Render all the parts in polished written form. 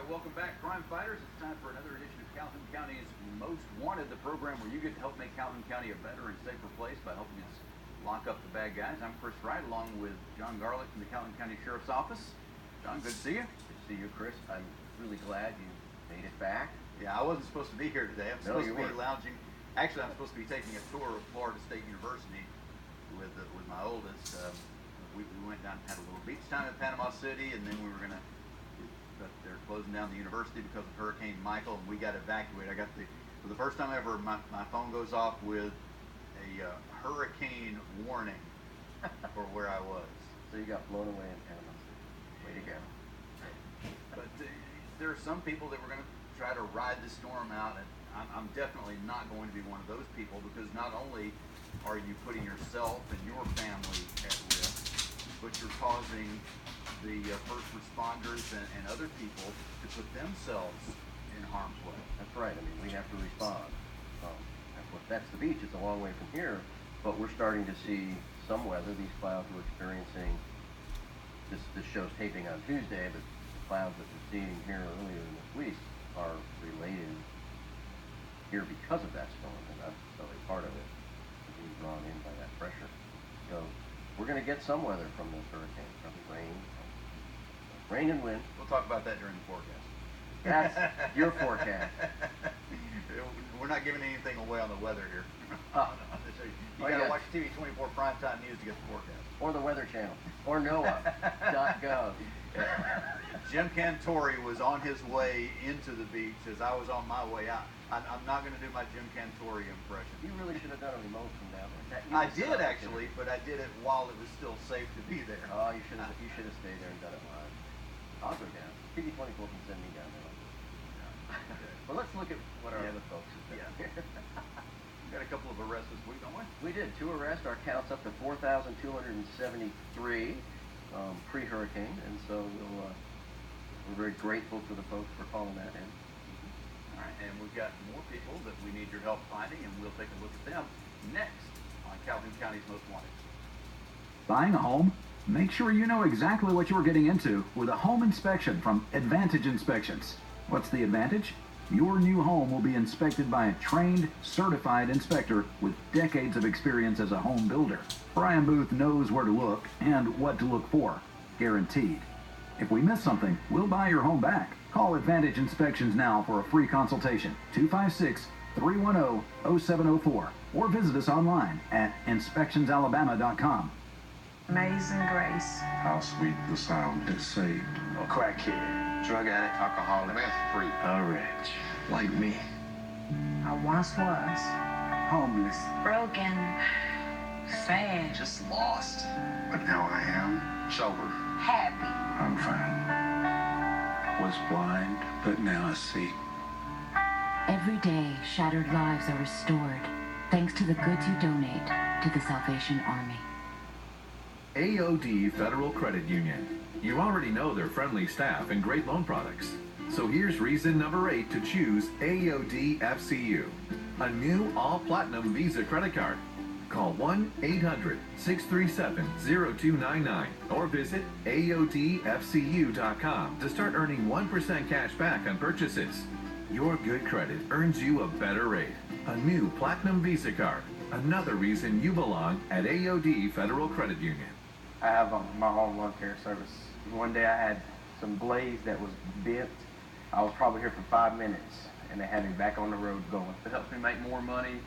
welcome back, crime fighters. It's time for another edition of Calhoun County's Most Wanted, the program where you get to help make Calhoun County a better and safer place by helping us lock up the bad guys. I'm Chris Wright, along with John Garlick from the Calhoun County Sheriff's Office. John, good to see you. Good to see you, Chris. I'm really glad you made it back. Yeah, I wasn't supposed to be here today. I'm supposed to be lounging. Actually, I'm supposed to be taking a tour of Florida State University with my oldest. We went down and had a little beach time in Panama City, and then we were gonna. But they're closing down the university because of Hurricane Michael, and we got evacuated. I got for the first time ever, my phone goes off with a hurricane warning for where I was. So you got blown away in Panama City. Way to go. But there are some people that were going to try to ride the storm out, and I'm definitely not going to be one of those people, because not only are you putting yourself and your family at risk, but you're causing the first responders and other people to put themselves in harm's way. That's right. I mean, we have to respond. That's the beach. It's a long way from here, but we're starting to see some weather. These clouds we're experiencing, this show's taping on Tuesday, but the clouds that we're seeing here earlier in this week are related here because of that storm, and that's necessarily part of it, being drawn in by that pressure. So we're going to get some weather from this hurricane, probably rain and wind. We'll talk about that during the forecast. That's your forecast. We're not giving anything away on the weather here. You got to watch TV 24 primetime news to get the forecast. Or the Weather Channel. Or NOAA.gov. Jim Cantori was on his way into the beach as I was on my way out. I'm not going to do my Jim Cantori impression. You really should have done a remote from down there. I did actually, but I did it while it was still safe to be there. Oh, you should have stayed there and done it live. I'll go down. TV 24 can send me down there. Well, let's look at what our other folks have done. We got a couple of arrests this week, don't we? We did. 2 arrests. Our count's up to 4,273 pre-hurricane, and so we're very grateful to the folks for calling that in. All right, and we've got more people that we need your help finding, and we'll take a look at them next on Calhoun County's Most Wanted. Buying a home? Make sure you know exactly what you're getting into with a home inspection from Advantage Inspections. What's the advantage? Your new home will be inspected by a trained, certified inspector with decades of experience as a home builder. Brian Booth knows where to look and what to look for. Guaranteed. If we miss something, we'll buy your home back. Call Advantage Inspections now for a free consultation. 256-310-0704. Or visit us online at inspectionsalabama.com. Amazing grace. How sweet the sound that saved a crackhead, drug addict, alcoholic, meth free, a wretch like me. I once was homeless, broken, sad, just lost. But now I am Sober, happy. I'm fine. Was blind, but now I see. Every day, shattered lives are restored thanks to the goods you donate to the Salvation Army. AOD Federal Credit Union. You already know their friendly staff and great loan products. So here's reason number 8 to choose AOD FCU, a new all-platinum Visa credit card. Call 1-800-637-0299 or visit AODFCU.com to start earning 1% cash back on purchases. Your good credit earns you a better rate. A new Platinum Visa card. Another reason you belong at AOD Federal Credit Union. I have my home lawn care service. One day I had some blaze that was bent. I was probably here for 5 minutes, and they had me back on the road going. It helps me make more money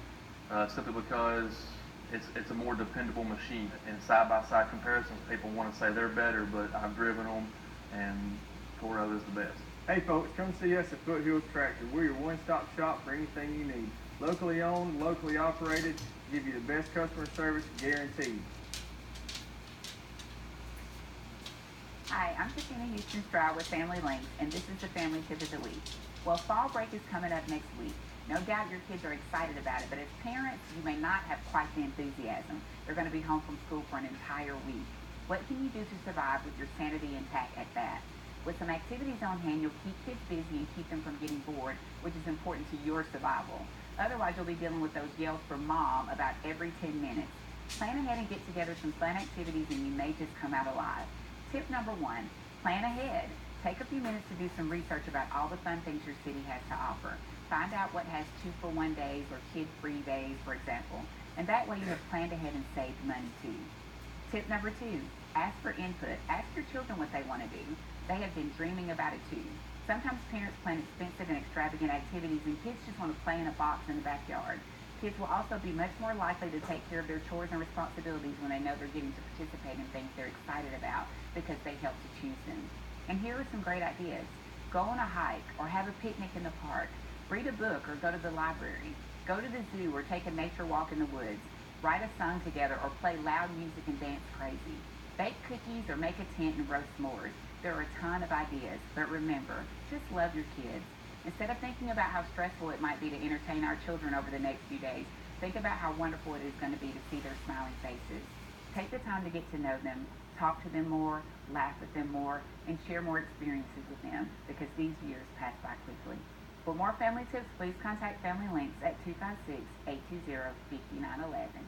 simply because it's a more dependable machine. In side-by-side comparisons, people want to say they're better, but I've driven them, and Toro is the best. Hey folks, come see us at Foothills Tractor. We're your one-stop shop for anything you need. Locally owned, locally operated, give you the best customer service guaranteed. Hi, I'm Christina Houston Stroud with Family Links, and this is the Family Tip of the Week. Well, fall break is coming up next week. No doubt your kids are excited about it, but as parents, you may not have quite the enthusiasm. They're going to be home from school for an entire week. What can you do to survive with your sanity intact at that? With some activities on hand, you'll keep kids busy and keep them from getting bored, which is important to your survival. Otherwise, you'll be dealing with those yells from mom about every 10 minutes. Plan ahead and get together some fun activities, and you may just come out alive. Tip number 1, plan ahead. Take a few minutes to do some research about all the fun things your city has to offer. Find out what has 2-for-1 days or kid-free days, for example, and that way you have planned ahead and saved money too. Tip number 2, ask for input. Ask your children what they want to do. They have been dreaming about it too. Sometimes parents plan expensive and extravagant activities and kids just want to play in a box in the backyard. Kids will also be much more likely to take care of their chores and responsibilities when they know they're getting to participate in things they're excited about because they help to choose them. And here are some great ideas. Go on a hike or have a picnic in the park. Read a book or go to the library. Go to the zoo or take a nature walk in the woods. Write a song together or play loud music and dance crazy. Bake cookies or make a tent and roast s'mores. There are a ton of ideas, but remember, just love your kids. Instead of thinking about how stressful it might be to entertain our children over the next few days, think about how wonderful it is going to be to see their smiling faces. Take the time to get to know them, talk to them more, laugh with them more, and share more experiences with them because these years pass by quickly. For more family tips, please contact Family Links at 256-820-5911.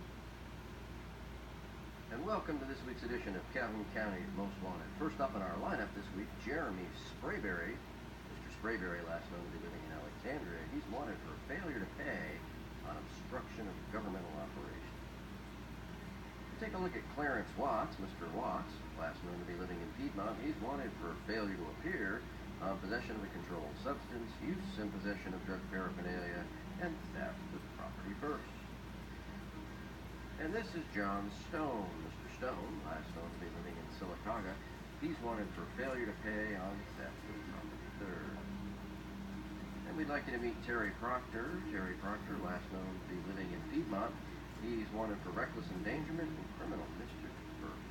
And welcome to this week's edition of Calhoun County's Most Wanted. First up in our lineup this week, Jeremy Sprayberry. Mr. Sprayberry, last known to be living in Alexandria, he's wanted for failure to pay on obstruction of governmental operations. Take a look at Clarence Watts. Mr. Watts, last known to be living in Piedmont, he's wanted for failure to appear on possession of a controlled substance, use and possession of drug paraphernalia, and theft of property first. And this is John Stone. Mr. Stone, last known to be living in Sylacauga, he's wanted for failure to pay on theft of property third. And we'd like you to meet Terry Proctor. Terry Proctor, last known to be living in Piedmont, he's wanted for reckless endangerment and criminal mischief first.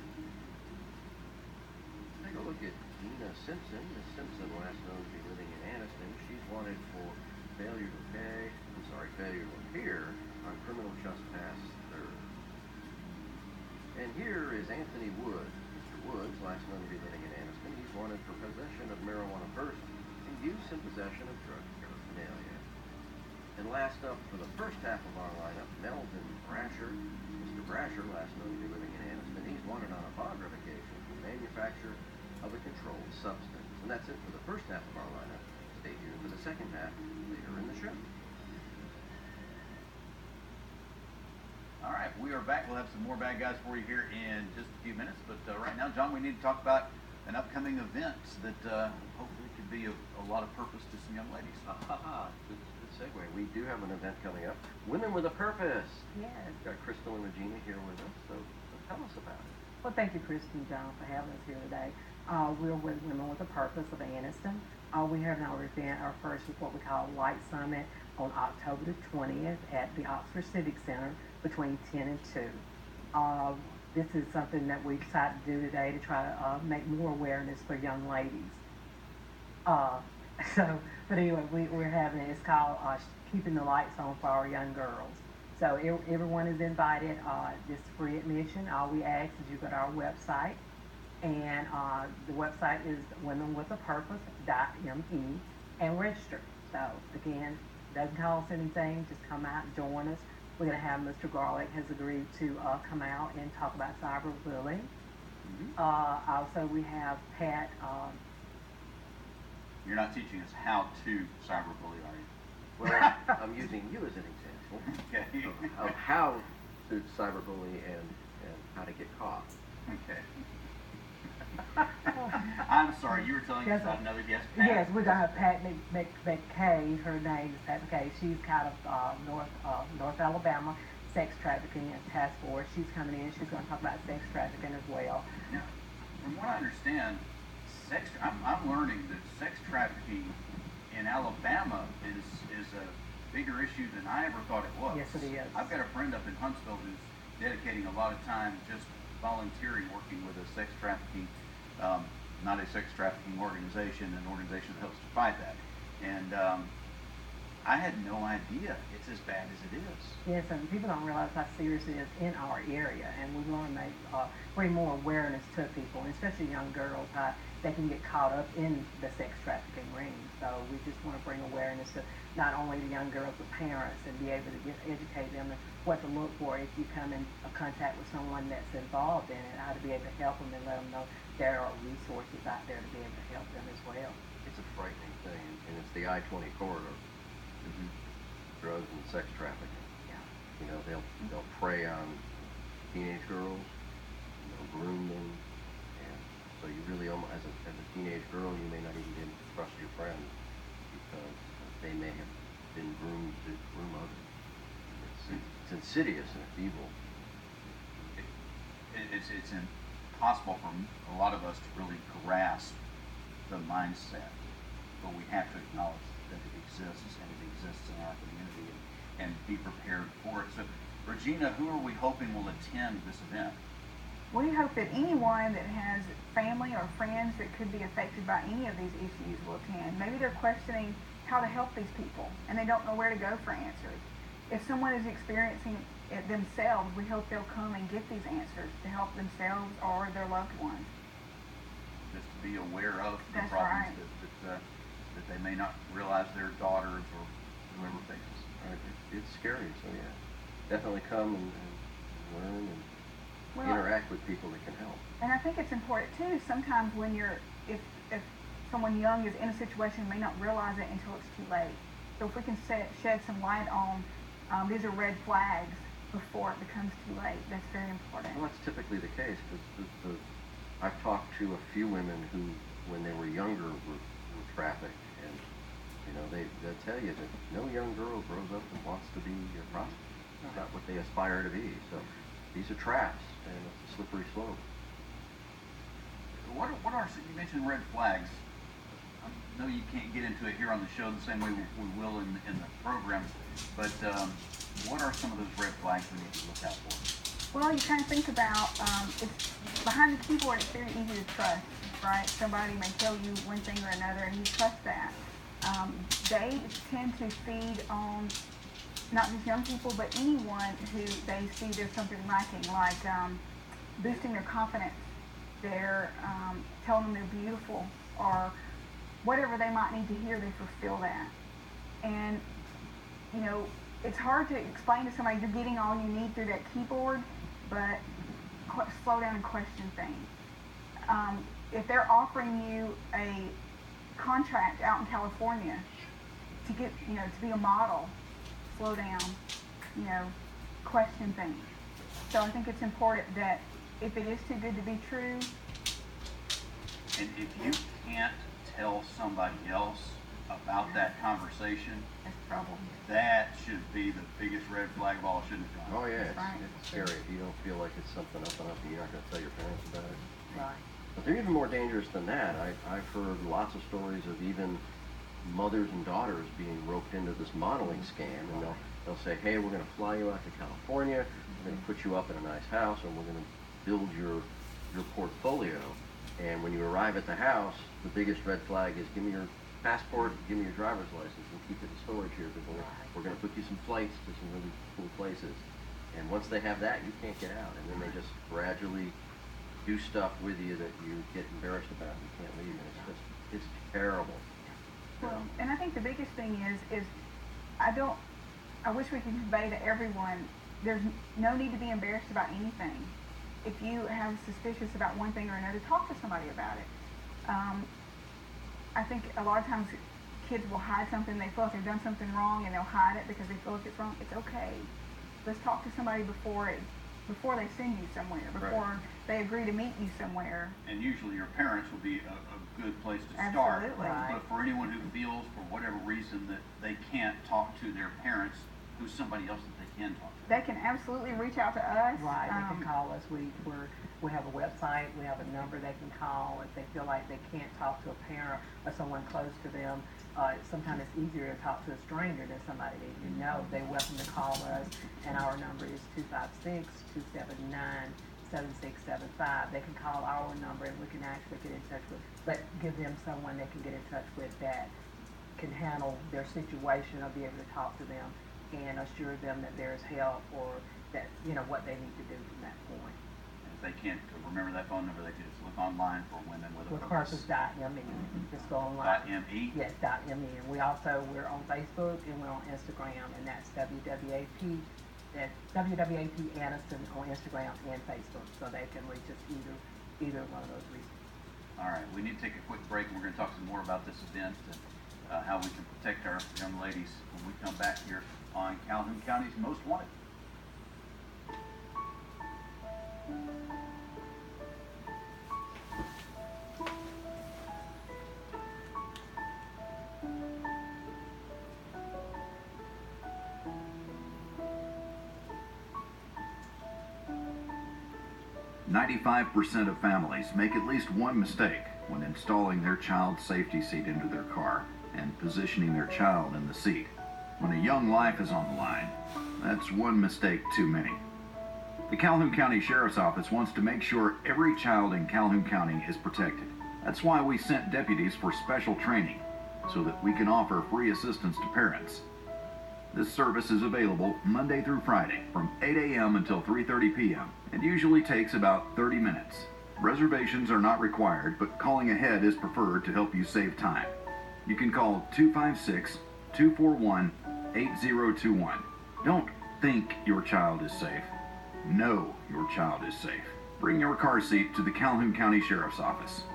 Take a look at Dina Simpson. Ms. Simpson, last known to be living in Anniston, she's wanted for failure to appear on criminal trespass third. And here is Anthony Woods. Mr. Woods, last known to be living in Anniston, he's wanted for possession of marijuana first and use and possession of drug paraphernalia. And last up for the first half of our lineup, Melvin Brasher. Mr. Brasher, last known to be living in Anniston, he's wanted on a bond revocation for manufacture of a controlled substance. And that's it for the first half of our lineup. Stay tuned for the second half later in the show. All right, we are back. We'll have some more bad guys for you here in just a few minutes. But right now, John, we need to talk about an upcoming event that hopefully could be of a lot of purpose to some young ladies. Good segue. We do have an event coming up. Women with a Purpose. Yes. We've got Crystal and Regina here with us, so tell us about it. Well, thank you, Christy and John, for having us here today. We're with Women with a Purpose of Anniston. We have our event, our first is what we call Light Summit on October the 20th at the Oxford Civic Center between 10 and 2. This is something that we decided to do today to try to make more awareness for young ladies. But anyway, we're having it. It's called Keeping the Lights On for Our Young Girls. So everyone is invited. It's free admission. All we ask is you go to our website, and the website is womenwithapurpose.me, and register. So again, doesn't cost anything. Just come out and join us. We're going to have Mr. Garlick has agreed to come out and talk about cyberbullying. Also, we have Pat. You're not teaching us how to cyberbully, are you? Well, I'm using you as an example Okay. of how to cyberbully and how to get caught. Okay. I'm sorry, you were telling us about another guest. Pat. Yes, we're going to have Pat McKay. Her name is Pat McKay. She's kind of North Alabama sex trafficking task force. She's coming in. She's going to talk about sex trafficking as well. Now, from what I understand, I'm learning that sex trafficking in Alabama is a bigger issue than I ever thought it was. Yes, it is. I've got a friend up in Huntsville who's dedicating a lot of time just volunteering, working with a sex trafficking, not a sex trafficking organization, an organization that helps to fight that. And I had no idea it's as bad as it is. Yes, and people don't realize how serious it is in our area, and we want to bring more awareness to people, and especially young girls, how they can get caught up in the sex trafficking ring. So we just want to bring awareness to not only the young girls, but parents, and be able to educate them on what to look for if you come in contact with someone that's involved in it, how to be able to help them and let them know there are resources out there to be able to help them as well. It's a frightening thing, and it's the I-20 corridor. Drugs and sex trafficking. Yeah. You know, they'll prey on teenage girls, and they'll groom them, and so you really almost, as a teenage girl, you may not even be able to trust your friends because they may have been groomed to groom others. It's insidious and it's evil. It's impossible for a lot of us to really grasp the mindset, but we have to acknowledge that it exists, and it exists in our community, and be prepared for it. So, Regina, who are we hoping will attend this event? We hope that anyone that has family or friends that could be affected by any of these issues will attend. Maybe they're questioning how to help these people, and they don't know where to go for answers. If someone is experiencing it themselves, we hope they'll come and get these answers to help themselves or their loved ones. Just to be aware of the That's problems right. that they may not realize their daughters or whoever faces. Right. It's scary, so yeah, definitely come and learn and interact with people that can help. And I think it's important too, sometimes when if someone young is in a situation, may not realize it until it's too late. So if we can shed some light on, these are red flags before it becomes too late, that's very important. Well, that's typically the case, because I've talked to a few women who, when they were younger, were trafficked, and you know, they'll tell you that no young girl grows up and wants to be a prostitute. It's not what they aspire to be. So these are traps, and it's a slippery slope. What are, you mentioned red flags. I know you can't get into it here on the show the same way we will in the program, but what are some of those red flags we need to look out for? Well, you kind of think about, it's behind the keyboard, it's very easy to trust, right? Somebody may tell you one thing or another, and you trust that. They tend to feed on not just young people, but anyone who they see there's something lacking, like boosting their confidence. They're telling them they're beautiful, or whatever they might need to hear, they fulfill that. And, you know, it's hard to explain to somebody you're getting all you need through that keyboard, but slow down and question things. If they're offering you a contract out in California to get, you know, to be a model, slow down, you know, question things. So I think it's important that if it is too good to be true. And if you can't tell somebody else about that conversation, that's trouble. That should be the biggest red flag of all, shouldn't it? Oh yeah, right. it's scary. If you don't feel like it's something up and up, you're not going to tell your parents about it. Right. But they're even more dangerous than that. I've heard lots of stories of even mothers and daughters being roped into this modeling scam, and they'll say, hey, we're going to fly you out to California, we're going to put you up in a nice house, and we're going to build your portfolio. And when you arrive at the house, the biggest red flag is, give me your passport, give me your driver's license, and keep it in storage here, because we're going to book you some flights to some really cool places. And once they have that, you can't get out, and then they just gradually do stuff with you that you get embarrassed about and you can't leave, and it's terrible. Well, and I think the biggest thing is I wish we could convey to everyone, there's no need to be embarrassed about anything. If you have suspicious about one thing or another, talk to somebody about it. I think a lot of times kids will hide something, they feel like they've done something wrong, and they'll hide it because they feel like it's wrong. It's okay. Let's talk to somebody before they send you somewhere, before they agree to meet you somewhere. And usually your parents will be a good place to start. Absolutely. But for anyone who feels, for whatever reason, that they can't talk to their parents, who's somebody else that they can talk to? They can absolutely reach out to us. Right, they can call us. We have a website, we have a number they can call if they feel like they can't talk to a parent or someone close to them. Sometimes it's easier to talk to a stranger than somebody that you know. They're welcome to call us, and our number is 256-279-7675. They can call our number, and we can actually get in touch with, give them someone they can get in touch with that can handle their situation or be able to talk to them and assure them that there's help or that, what they need to do from that point. If they can't remember that phone number, they can just look online for Women with a Purpose. Purpose.me. Just go online. .me? Yes, .me. And we're on Facebook and we're on Instagram, and that's WWAP. That's WWAP Aniston on Instagram and Facebook, so they can reach us either one of those reasons. All right, we need to take a quick break, and we're going to talk some more about this event and how we can protect our young ladies when we come back here on Calhoun County's Most Wanted. 95% of families make at least one mistake when installing their child's safety seat into their car and positioning their child in the seat. When a young life is on the line, that's one mistake too many. The Calhoun County Sheriff's Office wants to make sure every child in Calhoun County is protected. That's why we sent deputies for special training, so that we can offer free assistance to parents. This service is available Monday through Friday from 8 a.m. until 3:30 p.m. and usually takes about 30 minutes. Reservations are not required, but calling ahead is preferred to help you save time. You can call 256-241-8021. Don't think your child is safe. Know your child is safe. Bring your car seat to the Calhoun County Sheriff's Office.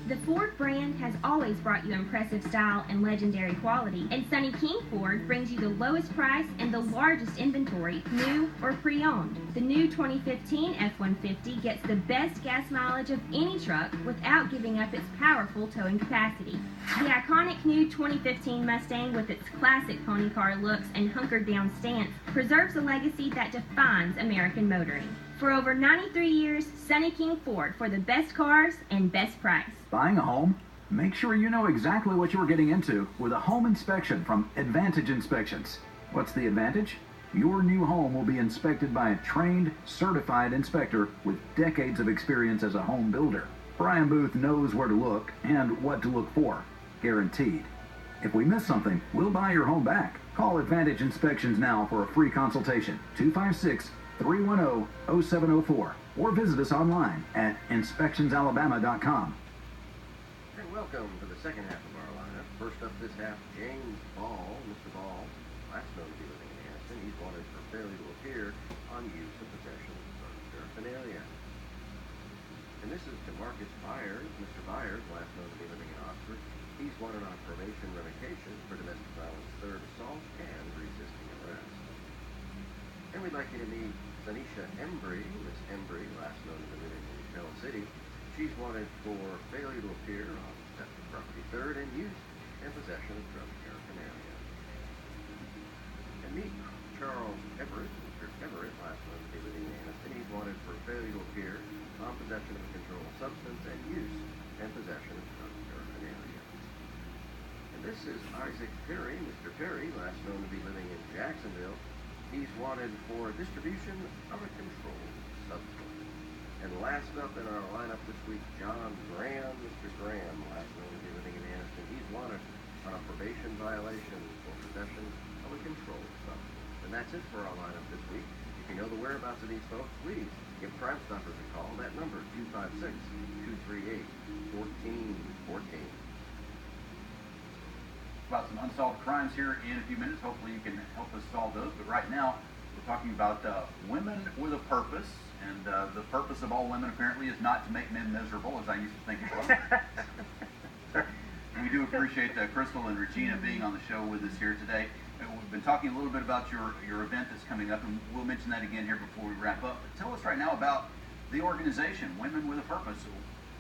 The Ford brand has always brought you impressive style and legendary quality, and Sonny King Ford brings you the lowest price and the largest inventory, new or pre-owned. The new 2015 F-150 gets the best gas mileage of any truck without giving up its powerful towing capacity. The iconic new 2015 Mustang, with its classic pony car looks and hunkered down stance, preserves a legacy that defines American motoring. For over 93 years, Sonny King Ford, for the best cars and best price. Buying a home? Make sure you know exactly what you're getting into with a home inspection from Advantage Inspections. What's the advantage? Your new home will be inspected by a trained, certified inspector with decades of experience as a home builder. Brian Booth knows where to look and what to look for. Guaranteed. If we miss something, we'll buy your home back. Call Advantage Inspections now for a free consultation. 256-310-0704 or visit us online at inspectionsalabama.com. And welcome to the second half of our lineup. First up this half, James Ball. Mr. Ball, last known to be living in Aniston. He's wanted for failure to appear on use and possession of paraphernalia. And this is DeMarcus Byers. Mr. Byers, last known to be living in Oxford. He's wanted on probation revocation for domestic violence, third assault, and resisting arrest. And we'd like you to meet Zanisha Embry. Miss Embry, last known to be living in Shell City. She's wanted for failure to appear on theft of property, third, and use and possession of drug paraphernalia. And meet Charles Everett. Mr. Everett, last known to be living in Aniston. He's wanted for failure to appear on possession of a controlled substance and use and possession of drug paraphernalia. And this is Isaac Perry. Mr. Perry, last known to be living in Jacksonville. He's wanted for distribution of a controlled substance. And last up in our lineup this week, John Graham. Mr. Graham, last known to be living in Aniston. He's wanted on a probation violation for possession of a controlled substance. And that's it for our lineup this week. If you know the whereabouts of these folks, please give Crime Stoppers a call. That number, 256-238-1414. About some unsolved crimes here in a few minutes. Hopefully you can help us solve those. But right now, we're talking about women with a purpose. And the purpose of all women apparently is not to make men miserable, as I used to think it was. We do appreciate Crystal and Regina being on the show with us here today. We've been talking a little bit about your event that's coming up, and we'll mention that again here before we wrap up. But tell us right now about the organization, Women with a Purpose.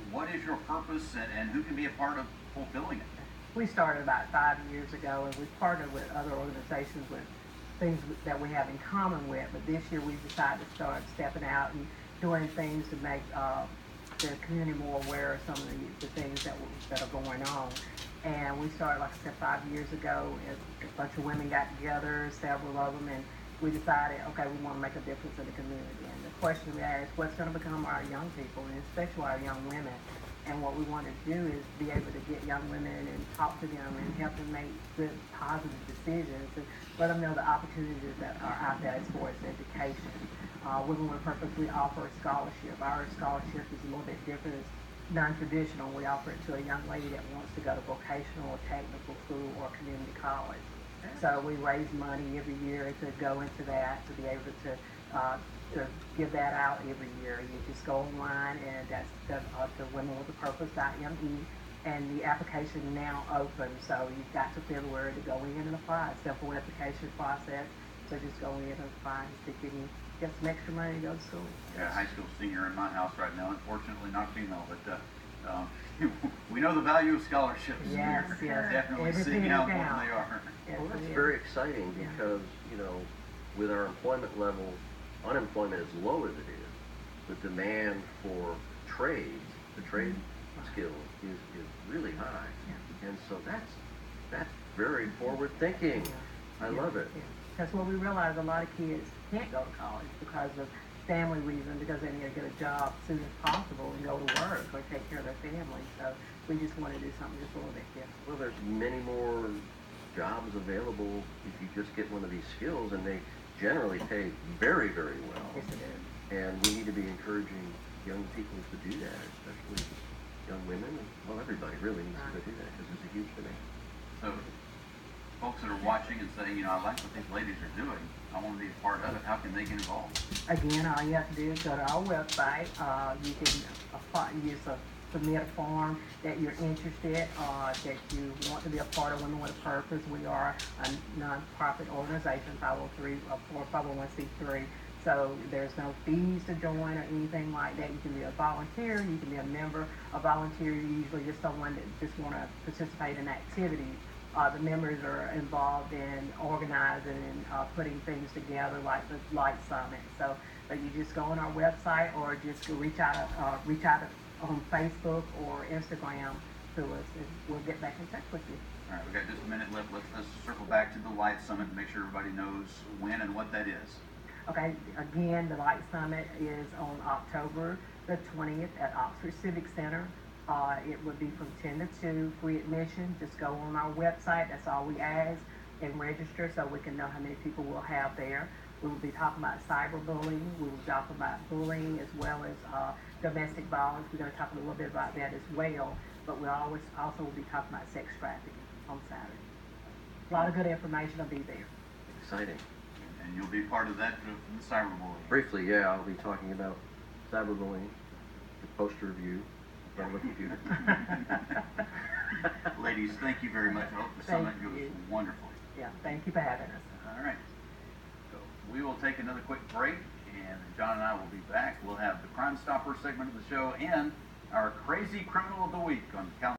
What is your purpose, and who can be a part of fulfilling it? We started about 5 years ago, and we partnered with other organizations with things that we have in common with. But this year we decided to start stepping out and doing things to make the community more aware of some of the things that are going on. And we started, like I said, 5 years ago. A bunch of women got together, several of them, and we decided, okay, we want to make a difference in the community. And the question we asked, what's going to become our young people, and especially our young women? And what we want to do is be able to get young women and talk to them and help them make good, positive decisions and let them know the opportunities that are out there as far as education. Women with Purpose, we offer a scholarship. Our scholarship is a little bit different. It's non-traditional. We offer it to a young lady that wants to go to vocational or technical school or community college. So we raise money every year to go into that, to be able to give that out every year. You just go online, and that's to womenwithapurpose.me, and the application now open. So you've got to February to go in and apply. It's a simple application process. So just go in and apply and stick in, get some extra money to go to school. Yeah, high school senior in my house right now. Unfortunately, not female, but we know the value of scholarships. Yes, yes. Definitely Everything seeing how is important down. they are. Yes, Well, that's it is. very exciting because, you know, with our employment level, unemployment as low as it is, the demand for trades, the trade skill is really high. And so that's very forward thinking. I love it. Because what we realize, a lot of kids can't go to college because of family reasons, because they need to get a job as soon as possible and go to work or take care of their family. So we just want to do something just a little bit different. Well, there's many more jobs available if you just get one of these skills, and they generally pay very, very well. Yes, it is. And we need to be encouraging young people to do that, especially young women. Well, everybody really needs to go do that because there's a huge demand. So, folks that are watching and saying, you know, I like what these ladies are doing, I want to be a part of it, how can they get involved? Again, all you have to do is go to our website. You can apply, submit a form that you're interested, that you want to be a part of Women with a Purpose. We are a nonprofit organization, 503 or 501c3. So there's no fees to join or anything like that. You can be a volunteer, you can be a member. A volunteer, usually just someone that just want to participate in activities. The members are involved in organizing and putting things together, like the Light Summit. So, but you just go on our website or just reach out on Facebook or Instagram to us, and we'll get back in touch with you. All right, we've got just a minute left. Let's circle back to the Light Summit and make sure everybody knows when and what that is. Okay, again, the Light Summit is on October the 20th at Oxford Civic Center. It would be from 10 to 2, free admission. Just go on our website, that's all we ask, and register so we can know how many people we'll have there. We will be talking about cyberbullying. We will talk about bullying as well as domestic violence. We're going to talk a little bit about that as well, but we also will be talking about sex trafficking on Saturday. A lot of good information will be there. Exciting. And you'll be part of that, the cyberbullying. Briefly, yeah, I'll be talking about cyberbullying, the poster review, in front of the computer. Ladies, thank you very much. I hope the summit goes wonderfully. Yeah, thank you for having us. All right. So we will take another quick break, and John and I will be back. We'll have the Crime Stopper segment of the show and our Crazy Criminal of the Week on Calhoun.